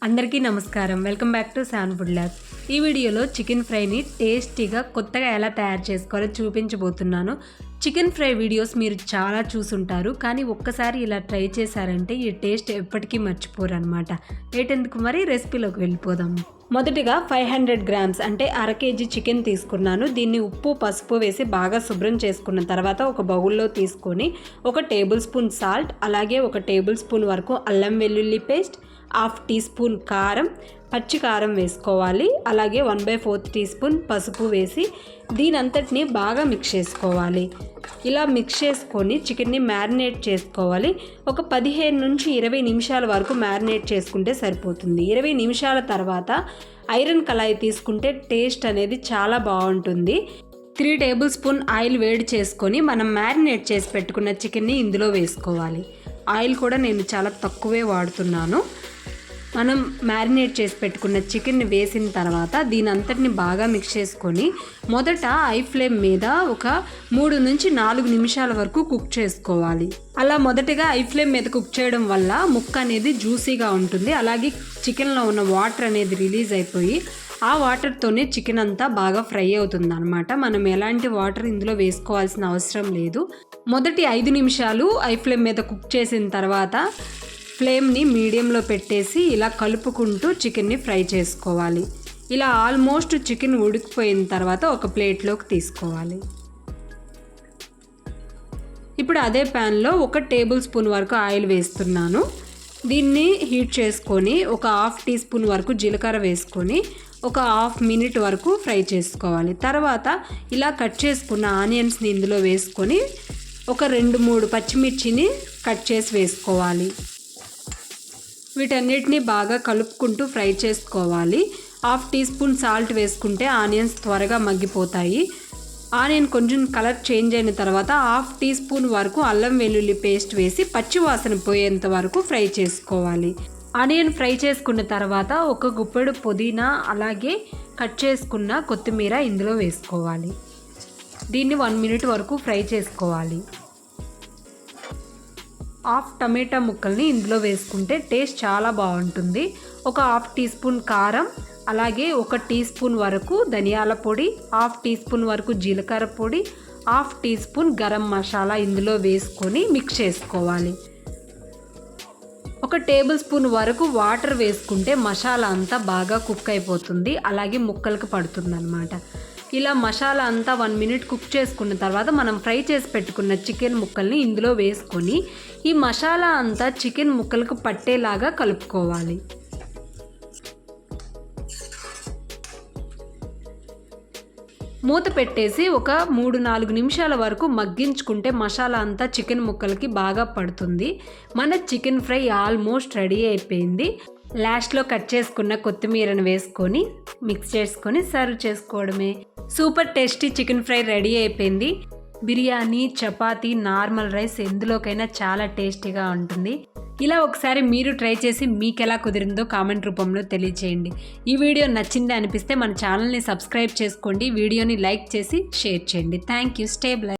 అందరికీ నమస్కారం. Welcome back to San food lab. ఈ వీడియోలో చికెన్ ఫ్రైని టేస్టీగా కొత్తగా ఎలా తయారు చేసుకోవాలో చూపించబోతున్నాను. చికెన్ ఫ్రై వీడియోస్ మీరు చాలా చూసుంటారు, కానీ ఒక్కసారి ఇలా ట్రై చేశారంటే ఈ టేస్ట్ ఎప్పటికీ మర్చిపోరనమాట. ఏటెందుకు మరి రెసిపీలోకి వెళ్ళిపోదాము. మొదటిగా 500 గ్రామ్స్ అంటే అర కేజీ చికెన్ తీసుకున్నాను. దీన్ని ఉప్పు పసుపు వేసి బాగా శుభ్రం చేసుకున్న తర్వాత ఒక బౌల్లో తీసుకొని 1 టేబుల్ స్పూన్ సాల్ట్, అలాగే 1 టేబుల్ స్పూన్ వరకు అల్లం వెల్లుల్లి పేస్ట్, 1/2 టీ స్పూన్ కారం, పచ్చి కారం వేసుకోవాలి. అలాగే 1/4 టీ స్పూన్ పసుపు వేసి దీనంతటిని బాగా మిక్స్ చేసుకోవాలి. ఇలా మిక్స్ చేసుకొని చికెన్ని మ్యారినేట్ చేసుకోవాలి. ఒక 15 నుంచి 20 నిమిషాల వరకు మ్యారినేట్ చేసుకుంటే సరిపోతుంది. 20 నిమిషాల తర్వాత ఐరన్ కళాయి తీసుకుంటే టేస్ట్ అనేది చాలా బాగుంటుంది. 3 టేబుల్ స్పూన్ ఆయిల్ వేడి చేసుకొని మనం మ్యారినేట్ చేసి పెట్టుకున్న చికెన్ని ఇందులో వేసుకోవాలి. ఆయిల్ కూడా నేను చాలా తక్కువే వాడుతున్నాను. మనం మ్యారినేట్ చేసి పెట్టుకున్న చికెన్ని వేసిన తర్వాత దీని అంతటిని బాగా మిక్స్ చేసుకొని మొదట హై ఫ్లేమ్ మీద ఒక 3 నుంచి 4 నిమిషాల వరకు కుక్ చేసుకోవాలి. అలా మొదటగా హై ఫ్లేమ్ మీద కుక్ చేయడం వల్ల ముక్క అనేది జ్యూసీగా ఉంటుంది. అలాగే చికెన్లో ఉన్న వాటర్ అనేది రిలీజ్ అయిపోయి ఆ వాటర్తోనే చికెన్ అంతా బాగా ఫ్రై అవుతుంది అనమాట. మనం ఎలాంటి వాటర్ ఇందులో వేసుకోవాల్సిన అవసరం లేదు. మొదటి 5 నిమిషాలు హై ఫ్లేమ్ మీద కుక్ చేసిన తర్వాత ఫ్లేమ్ని మీడియంలో పెట్టేసి ఇలా కలుపుకుంటూ చికెన్ని ఫ్రై చేసుకోవాలి. ఇలా ఆల్మోస్ట్ చికెన్ ఉడికిపోయిన తర్వాత ఒక ప్లేట్లోకి తీసుకోవాలి. ఇప్పుడు అదే ప్యాన్లో 1 టేబుల్ స్పూన్ వరకు ఆయిల్ వేస్తున్నాను. దీన్ని హీట్ చేసుకొని ఒక 1/2 టీ స్పూన్ వరకు జీలకర్ర వేసుకొని ఒక 1/2 మినిట్ వరకు ఫ్రై చేసుకోవాలి. తర్వాత ఇలా కట్ చేసుకున్న ఆనియన్స్ని ఇందులో వేసుకొని ఒక 2-3 పచ్చిమిర్చిని కట్ చేసి వేసుకోవాలి. వీటన్నిటిని బాగా కలుపుకుంటూ ఫ్రై చేసుకోవాలి. 1/2 టీ స్పూన్ సాల్ట్ వేసుకుంటే ఆనియన్స్ త్వరగా మగ్గిపోతాయి. ఆనియన్ కొంచెం కలర్ చేంజ్ అయిన తర్వాత 1/2 టీ స్పూన్ వరకు అల్లం వెల్లుల్లి పేస్ట్ వేసి పచ్చి వాసన పోయేంత వరకు ఫ్రై చేసుకోవాలి. ఆనియన్ ఫ్రై చేసుకున్న తర్వాత ఒక గుప్పెడు పుదీనా అలాగే కట్ చేసుకున్న కొత్తిమీర ఇందులో వేసుకోవాలి. దీన్ని 1 మినిట్ వరకు ఫ్రై చేసుకోవాలి. 1/2 టమాటా ముక్కల్ని ఇందులో వేసుకుంటే టేస్ట్ చాలా బాగుంటుంది. ఒక 1/2 టీ స్పూన్ కారం, అలాగే 1 టీ స్పూన్ వరకు ధనియాల పొడి, 1/2 టీ స్పూన్ వరకు జీలకర్ర పొడి, 1/2 టీ స్పూన్ గరం మసాలా ఇందులో వేసుకొని మిక్స్ చేసుకోవాలి. 1 టేబుల్ స్పూన్ వరకు వాటర్ వేసుకుంటే మసాలా అంతా బాగా కుక్ అయిపోతుంది, అలాగే ముక్కలకు పడుతుంది అన్నమాట. ఇలా మసాలా అంతా 1 మినిట్ కుక్ చేసుకున్న తర్వాత మనం ఫ్రై చేసి పెట్టుకున్న చికెన్ ముక్కల్ని ఇందులో వేసుకొని ఈ మసాలా అంతా చికెన్ ముక్కలకు పట్టేలాగా కలుపుకోవాలి. మూత పెట్టేసి ఒక 3-4 నిమిషాల వరకు మగ్గించుకుంటే మసాలా అంతా చికెన్ ముక్కలకి బాగా పడుతుంది. మన చికెన్ ఫ్రై ఆల్మోస్ట్ రెడీ అయిపోయింది. లాస్ట్లో కట్ చేసుకున్న కొత్తిమీరను వేసుకొని మిక్స్ చేసుకొని సర్వ్ చేసుకోవడమే. Super tasty chicken fry ready అయిపోయింది. బిర్యానీ, చపాతీ, నార్మల్ రైస్ ఎందులోకైనా చాలా టేస్టీగా ఉంటుంది. ఇలా ఒకసారి మీరు ట్రై చేసి మీకు ఎలా కుదిరిందో కామెంట్ రూపంలో తెలియచేయండి. ఈ వీడియో నచ్చింది అనిపిస్తే మన ఛానల్ని సబ్స్క్రైబ్ చేసుకోండి. వీడియోని లైక్ చేసి షేర్ చేయండి. Thank you. Stay blessed.